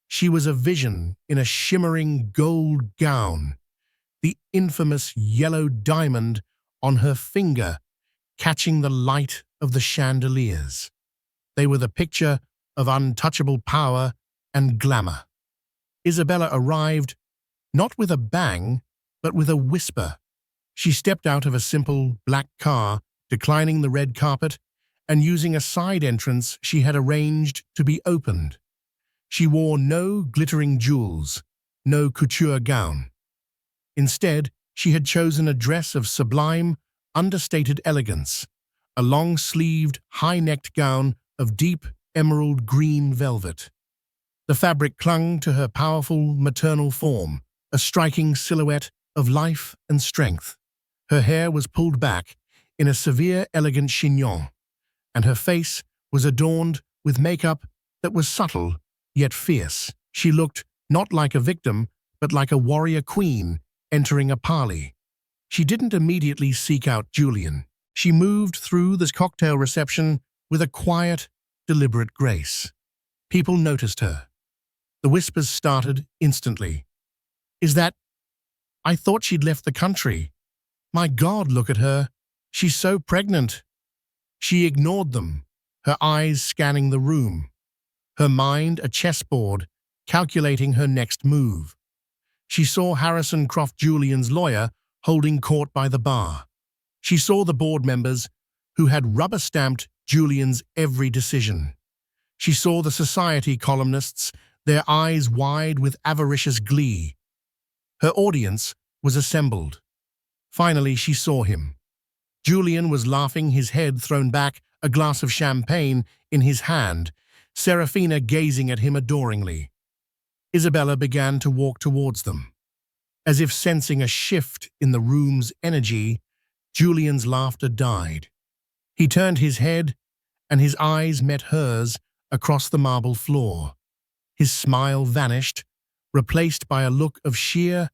She was a vision in a shimmering gold gown, the infamous yellow diamond on her finger catching the light of the chandeliers. They were the picture of untouchable power and glamour. Isabella arrived not with a bang, but with a whisper. She stepped out of a simple black car, declining the red carpet, and using a side entrance she had arranged to be opened. She wore no glittering jewels, no couture gown. Instead, she had chosen a dress of sublime, understated elegance, a long-sleeved, high-necked gown of deep emerald green velvet. The fabric clung to her powerful maternal form, a striking silhouette of life and strength. Her hair was pulled back in a severe, elegant chignon, and her face was adorned with makeup that was subtle yet fierce. She looked not like a victim, but like a warrior queen entering a parley. She didn't immediately seek out Julian. She moved through this cocktail reception with a quiet, deliberate grace. People noticed her. The whispers started instantly. "Is that... I thought she'd left the country. My God, look at her. She's so pregnant." She ignored them, her eyes scanning the room, her mind a chessboard, calculating her next move. She saw Harrison Croft, Julian's lawyer, holding court by the bar. She saw the board members who had rubber-stamped Julian's every decision. She saw the society columnists, their eyes wide with avaricious glee. Her audience was assembled. Finally, she saw him. Julian was laughing, his head thrown back, a glass of champagne in his hand, Serafina gazing at him adoringly. Isabella began to walk towards them. As if sensing a shift in the room's energy, Julian's laughter died. He turned his head, and his eyes met hers across the marble floor. His smile vanished, replaced by a look of sheer,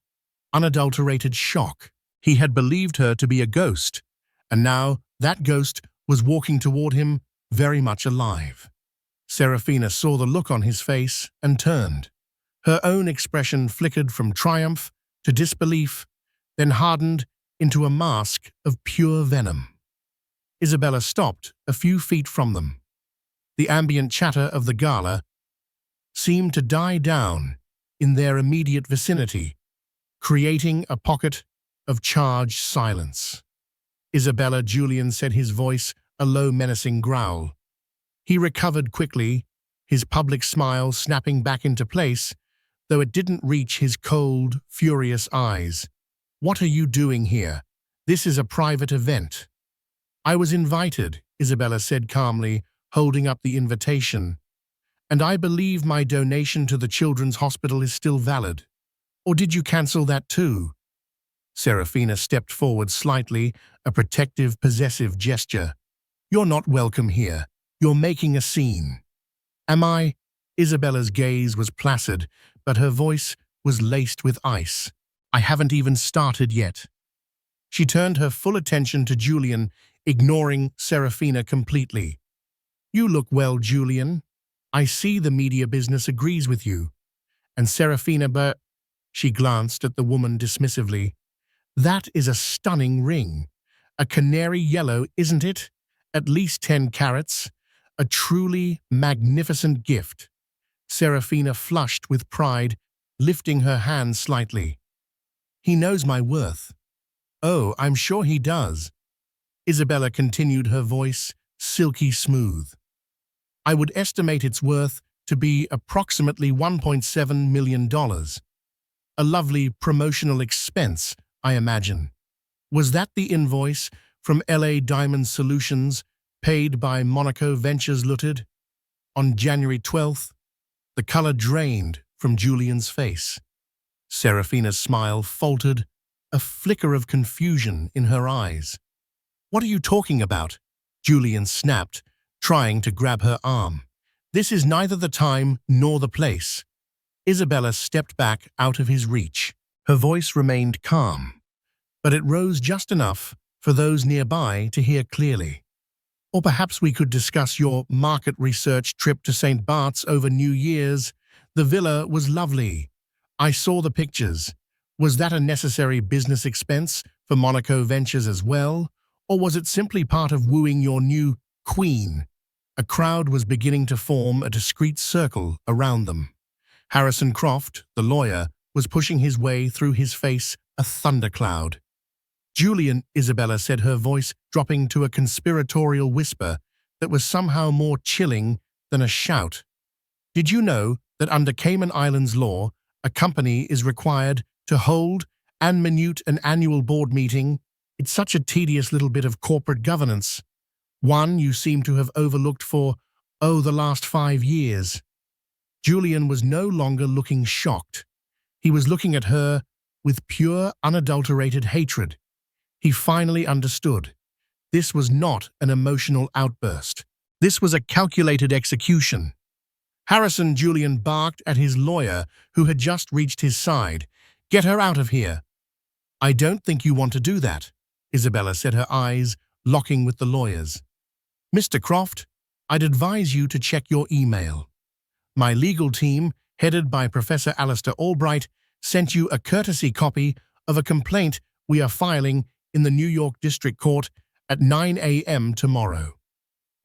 unadulterated shock. He had believed her to be a ghost, and now that ghost was walking toward him, very much alive. Serafina saw the look on his face and turned. Her own expression flickered from triumph to disbelief, then hardened into a mask of pure venom. Isabella stopped a few feet from them. The ambient chatter of the gala seemed to die down in their immediate vicinity, creating a pocket of charged silence. Isabella, Julian said, his voice a low, menacing growl. He recovered quickly, his public smile snapping back into place, though it didn't reach his cold, furious eyes. "What are you doing here? This is a private event." "I was invited," Isabella said calmly, holding up the invitation. "And I believe my donation to the children's hospital is still valid. Or did you cancel that too?" Serafina stepped forward slightly, a protective, possessive gesture. "You're not welcome here. You're making a scene." "Am I?" Isabella's gaze was placid, but her voice was laced with ice. "I haven't even started yet." She turned her full attention to Julian, ignoring Serafina completely. "You look well, Julian. I see the media business agrees with you." And Serafina, but she glanced at the woman dismissively. "That is a stunning ring. A canary yellow, isn't it? At least 10 carats. A truly magnificent gift." Serafina flushed with pride, lifting her hand slightly. "He knows my worth." "Oh, I'm sure he does." Isabella continued, her voice silky smooth. "I would estimate its worth to be approximately $1.7 million. A lovely promotional expense, I imagine." Was that the invoice from LA Diamond Solutions paid by Monaco Ventures Limited? On January 12th, the color drained from Julian's face. Serafina's smile faltered, a flicker of confusion in her eyes. "What are you talking about?" Julian snapped, trying to grab her arm. "This is neither the time nor the place." Isabella stepped back out of his reach. Her voice remained calm, but it rose just enough for those nearby to hear clearly. "Or perhaps we could discuss your market research trip to St. Bart's over New Year's. The villa was lovely. I saw the pictures. Was that a necessary business expense for Monaco Ventures as well? Or was it simply part of wooing your new queen?" A crowd was beginning to form a discreet circle around them. Harrison Croft, the lawyer, was pushing his way through, his face a thundercloud. "Julian," Isabella said, her voice dropping to a conspiratorial whisper that was somehow more chilling than a shout. "Did you know that under Cayman Islands law, a company is required to hold and minute an annual board meeting? It's such a tedious little bit of corporate governance. One you seem to have overlooked for, the last 5 years." Julian was no longer looking shocked. He was looking at her with pure, unadulterated hatred. He finally understood. This was not an emotional outburst. This was a calculated execution. "Harrison," Julian barked at his lawyer, who had just reached his side. "Get her out of here." "I don't think you want to do that," Isabella said, her eyes locking with the lawyer's. "Mr. Croft, I'd advise you to check your email. My legal team, headed by Professor Alistair Albright, sent you a courtesy copy of a complaint we are filing in the New York District Court at 9 a.m. tomorrow.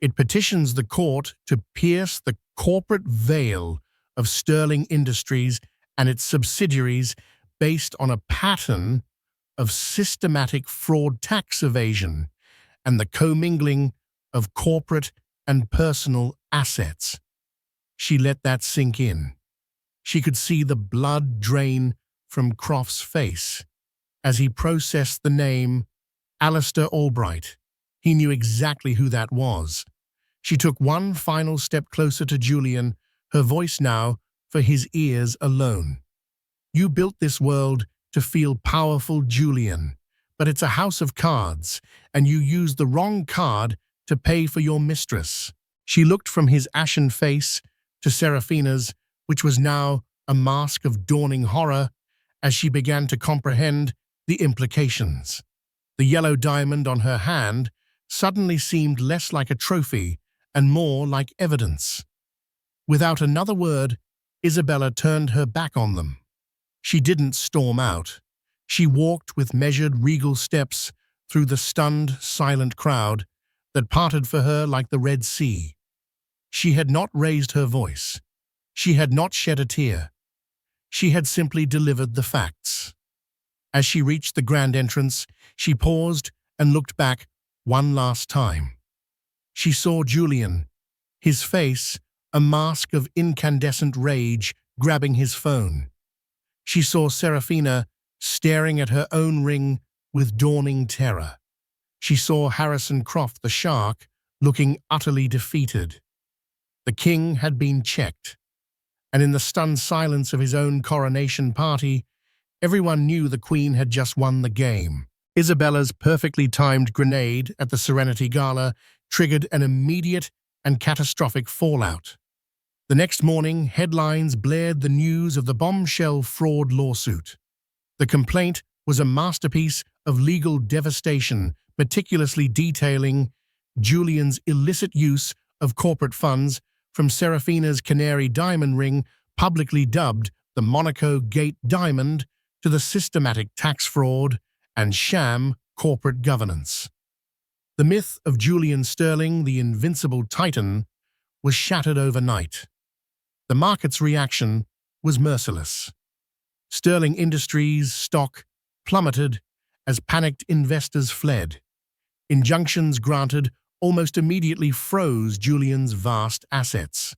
It petitions the court to pierce the corporate veil of Sterling Industries and its subsidiaries based on a pattern of systematic fraud, tax evasion, and the commingling of corporate and personal assets." She let that sink in. She could see the blood drain from Croft's face as he processed the name Alistair Albright. He knew exactly who that was. She took one final step closer to Julian, her voice now for his ears alone. "You built this world to feel powerful, Julian, but it's a house of cards, and you used the wrong card to pay for your mistress." She looked from his ashen face to Serafina's which was now a mask of dawning horror as she began to comprehend the implications. The yellow diamond on her hand suddenly seemed less like a trophy and more like evidence. Without another word, Isabella turned her back on them. She didn't storm out. She walked with measured, regal steps through the stunned, silent crowd that parted for her like the Red Sea. She had not raised her voice. She had not shed a tear. She had simply delivered the facts. As she reached the grand entrance, she paused and looked back one last time. She saw Julian, his face a mask of incandescent rage, grabbing his phone. She saw Serafina staring at her own ring with dawning terror. She saw Harrison Croft, the shark, looking utterly defeated. The king had been checked, and in the stunned silence of his own coronation party, everyone knew the queen had just won the game. Isabella's perfectly timed grenade at the Serenity Gala triggered an immediate and catastrophic fallout. The next morning, headlines blared the news of the bombshell fraud lawsuit. The complaint was a masterpiece of legal devastation, meticulously detailing Julian's illicit use of corporate funds from Serafina's canary diamond ring, publicly dubbed the Monaco Gate Diamond, to the systematic tax fraud and sham corporate governance. The myth of Julian Sterling, the invincible titan, was shattered overnight. The market's reaction was merciless. Sterling Industries' stock plummeted as panicked investors fled. Injunctions granted almost immediately froze Julian's vast assets.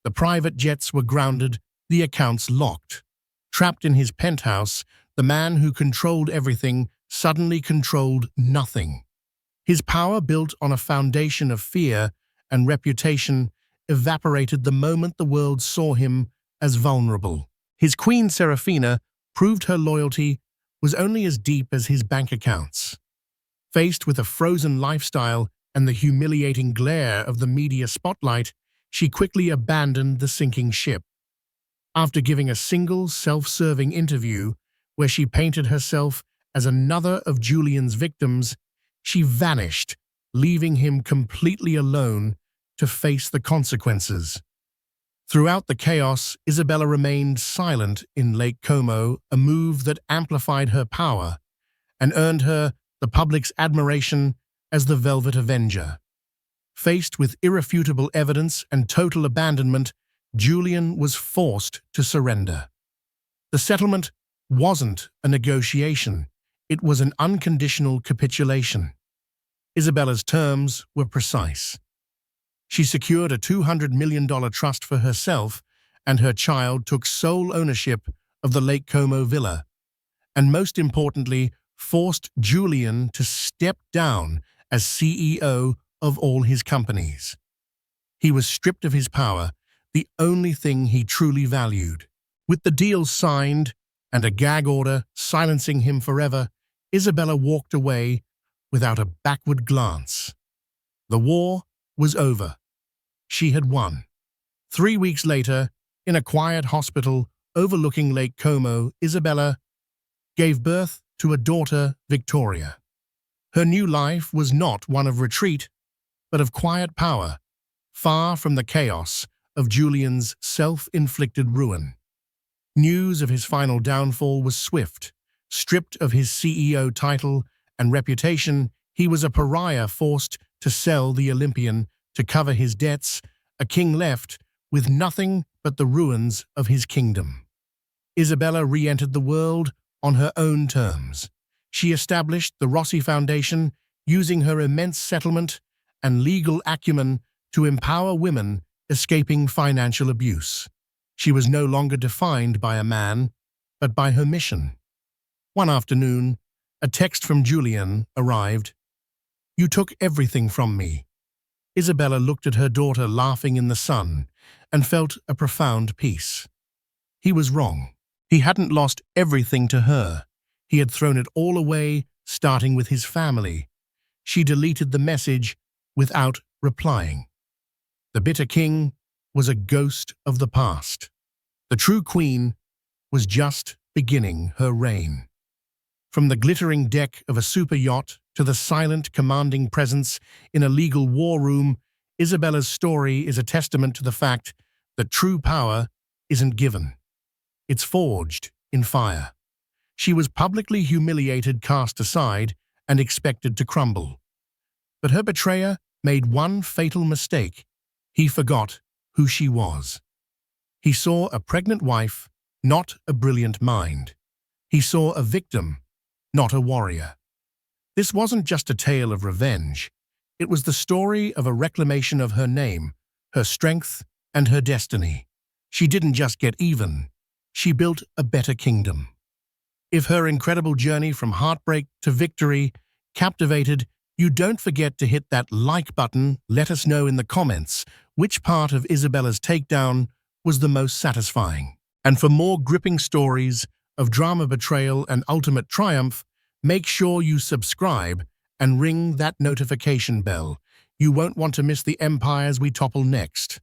The private jets were grounded, the accounts locked. Trapped in his penthouse, the man who controlled everything suddenly controlled nothing. His power, built on a foundation of fear and reputation, evaporated the moment the world saw him as vulnerable. His queen Serafina proved her loyalty was only as deep as his bank accounts. Faced with a frozen lifestyle and the humiliating glare of the media spotlight, she quickly abandoned the sinking ship. After giving a single self-serving interview where she painted herself as another of Julian's victims, she vanished, leaving him completely alone to face the consequences. Throughout the chaos, Isabella remained silent in Lake Como, a move that amplified her power and earned her the public's admiration as the Velvet Avenger. Faced with irrefutable evidence and total abandonment, Julian was forced to surrender. The settlement wasn't a negotiation, it was an unconditional capitulation. Isabella's terms were precise. She secured a $200 million trust for herself, and her child took sole ownership of the Lake Como villa, and most importantly, forced Julian to step down as CEO of all his companies. He was stripped of his power, the only thing he truly valued. With the deal signed and a gag order silencing him forever, Isabella walked away without a backward glance. The war was over. She had won. 3 weeks later, in a quiet hospital overlooking Lake Como, Isabella gave birth to a daughter, Victoria. Her new life was not one of retreat, but of quiet power, far from the chaos of Julian's self-inflicted ruin. News of his final downfall was swift. Stripped of his CEO title and reputation, he was a pariah forced to sell the Olympian to cover his debts, a king left with nothing but the ruins of his kingdom. Isabella re-entered the world on her own terms. She established the Rossi Foundation, using her immense settlement and legal acumen to empower women escaping financial abuse. She was no longer defined by a man, but by her mission. One afternoon, a text from Julian arrived. "You took everything from me." Isabella looked at her daughter laughing in the sun and felt a profound peace. He was wrong. He hadn't lost everything to her. He had thrown it all away, starting with his family. She deleted the message without replying. The bitter king was a ghost of the past. The true queen was just beginning her reign. From the glittering deck of a super yacht to the silent, commanding presence in a legal war room, Isabella's story is a testament to the fact that true power isn't given. It's forged in fire. She was publicly humiliated, cast aside, and expected to crumble. But her betrayer made one fatal mistake. He forgot who she was. He saw a pregnant wife, not a brilliant mind. He saw a victim, not a warrior. This wasn't just a tale of revenge. It was the story of a reclamation of her name, her strength, and her destiny. She didn't just get even. She built a better kingdom. If her incredible journey from heartbreak to victory captivated you, don't forget to hit that like button. Let us know in the comments which part of Isabella's takedown was the most satisfying. And for more gripping stories of drama, betrayal, and ultimate triumph, make sure you subscribe and ring that notification bell. You won't want to miss the empires we topple next.